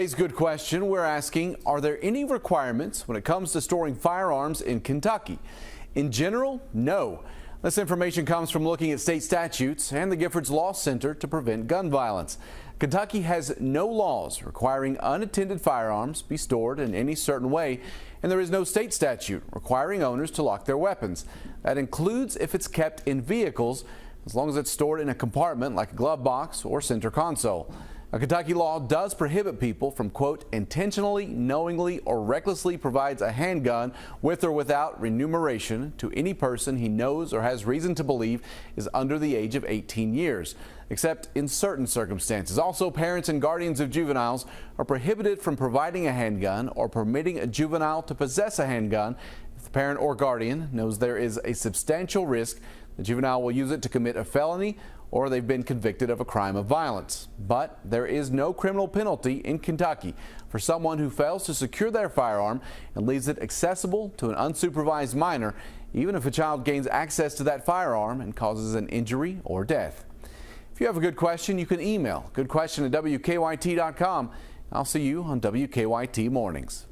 Today's good question. We're asking, are there any requirements when it comes to storing firearms in Kentucky? In general, no. This information comes from looking at state statutes and the Giffords Law Center to prevent gun violence. Kentucky has no laws requiring unattended firearms be stored in any certain way, and there is no state statute requiring owners to lock their weapons. That includes if it's kept in vehicles, as long as it's stored in a compartment like a glove box or center console. A Kentucky law does prohibit people from, quote, intentionally, knowingly, or recklessly provides a handgun with or without remuneration to any person he knows or has reason to believe is under the age of 18 years, except in certain circumstances. Also, parents and guardians of juveniles are prohibited from providing a handgun or permitting a juvenile to possess a handgun if the parent or guardian knows there is a substantial risk the juvenile will use it to commit a felony or they've been convicted of a crime of violence. But there is no criminal penalty in Kentucky for someone who fails to secure their firearm and leaves it accessible to an unsupervised minor, even if a child gains access to that firearm and causes an injury or death. If you have a good question, you can email goodquestion@wkyt.com. I'll see you on WKYT Mornings.